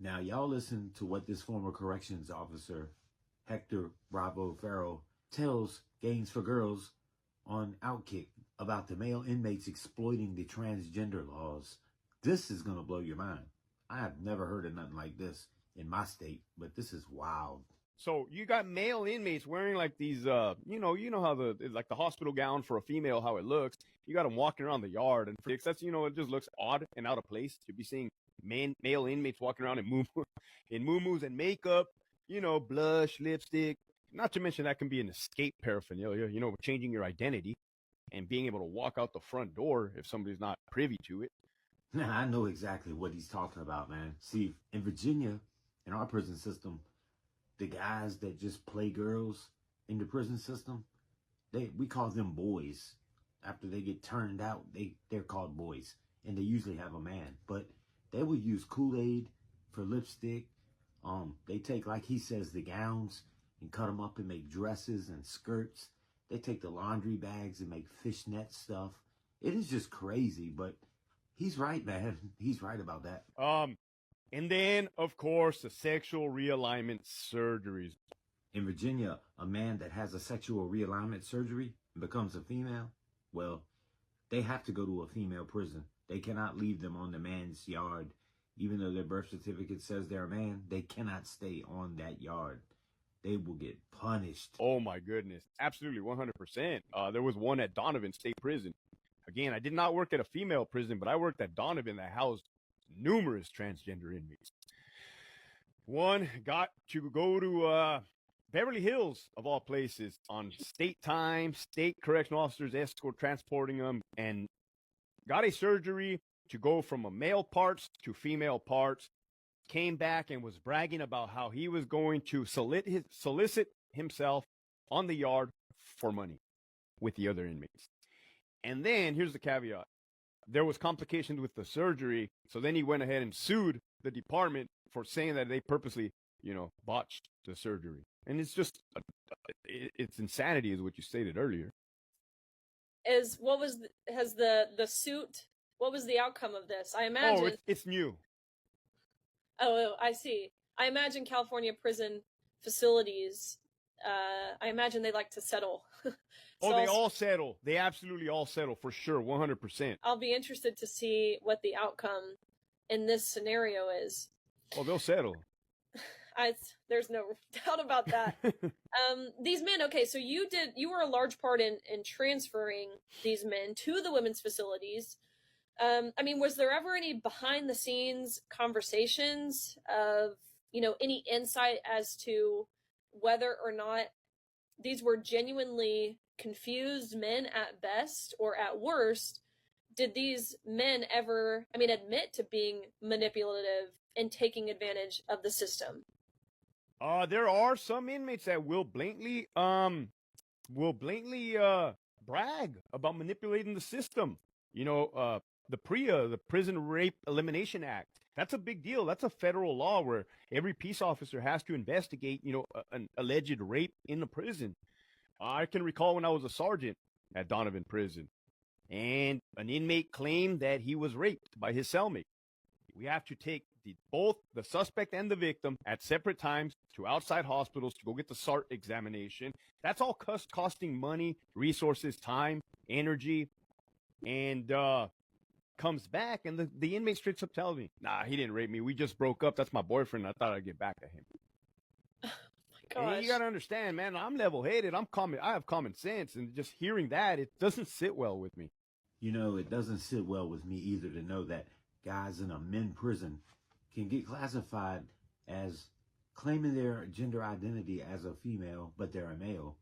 Now, y'all listen to what this former corrections officer, Hector Bravo Farrell, tells Games for Girls on Outkick about the male inmates exploiting the transgender laws. This is going to blow your mind. I have never heard of nothing like this in my state, but this is wild. So you got male inmates wearing like these, you know how like the hospital gown for a female, how it looks. You got them walking around the yard, and for that's, it just looks odd and out of place to be seeing male inmates walking around in muumuus and makeup, blush, lipstick. Not to mention that can be an escape paraphernalia, changing your identity and being able to walk out the front door if somebody's not privy to it. Now, I know exactly what he's talking about, man. See, in Virginia, in our prison system, the guys that just play girls in the prison system, we call them boys. After they get turned out, they're called boys, and they usually have a man. But they will use Kool-Aid for lipstick. They take, like he says, the gowns and cut them up and make dresses and skirts. They take the laundry bags and make fishnet stuff. It is just crazy, but he's right, man. He's right about that. And then, of course, the sexual realignment surgeries. In Virginia, a man that has a sexual realignment surgery and becomes a female, well, they have to go to a female prison. They cannot leave them on the man's yard. Even though their birth certificate says they're a man, they cannot stay on that yard. They will get punished. Oh, my goodness. Absolutely, 100%. There was one at Donovan State Prison. Again, I did not work at a female prison, but I worked at Donovan that housed numerous transgender inmates. One got to go to Beverly Hills, of all places, on state time, state correctional officers escort transporting them, and got a surgery to go from a male parts to female parts. Came back and was bragging about how he was going to solicit himself on the yard for money with the other inmates. And then here's the caveat. There was complications with the surgery, so then he went ahead and sued the department for saying that they purposely, botched the surgery. And it's just, it's insanity is what you stated earlier. What was the suit, what was the outcome of this? I imagine... Oh, it's new. Oh, I see. I imagine California prison facilities, I imagine they like to settle. So they all settle. They absolutely all settle, for sure, 100%. I'll be interested to see what the outcome in this scenario is. Oh, they'll settle. There's no doubt about that. These men, okay, so you were a large part in transferring these men to the women's facilities. Was there ever any behind the scenes conversations of, any insight as to whether or not these were genuinely confused men at best, or at worst, did these men ever, admit to being manipulative and taking advantage of the system? There are some inmates that will blatantly brag about manipulating the system. The PREA, the Prison Rape Elimination Act. That's a big deal. That's a federal law where every peace officer has to investigate, an alleged rape in the prison. I can recall when I was a sergeant at Donovan Prison, and an inmate claimed that he was raped by his cellmate. We have to take both the suspect and the victim at separate times to outside hospitals to go get the SART examination. That's all costing money, resources, time, energy, and comes back, and the inmate straight up tells me, nah, he didn't rape me. We just broke up. That's my boyfriend. I thought I'd get back at him. Oh my gosh. And you got to understand, man, I'm level-headed. I have common sense, and just hearing that, it doesn't sit well with me. It doesn't sit well with me either to know that guys in a men's prison can get classified as claiming their gender identity as a female, but they're a male.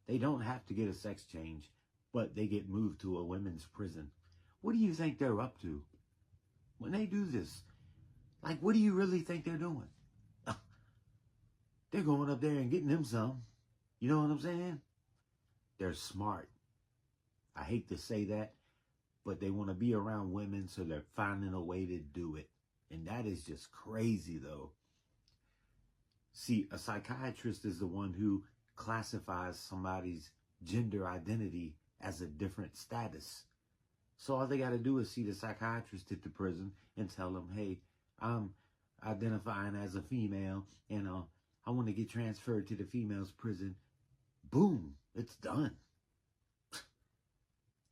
They don't have to get a sex change, but they get moved to a women's prison. What do you think they're up to when they do this? Like, what do you really think they're doing? They're going up there and getting them some. You know what I'm saying? They're smart. I hate to say that, but they want to be around women, so they're finding a way to do it. And that is just crazy, though. See, a psychiatrist is the one who classifies somebody's gender identity as a different status. So all they got to do is see the psychiatrist at the prison and tell them, hey, I'm identifying as a female and I want to get transferred to the female's prison. Boom, it's done.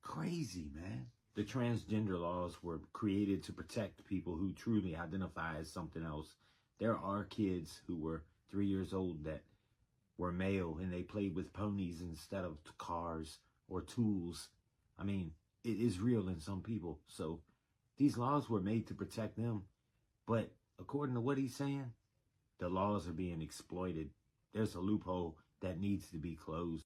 Crazy, man. The transgender laws were created to protect people who truly identify as something else. There are kids who were 3 years old that were male and they played with ponies instead of cars or tools. I mean, it is real in some people. So these laws were made to protect them. But according to what he's saying, the laws are being exploited. There's a loophole that needs to be closed.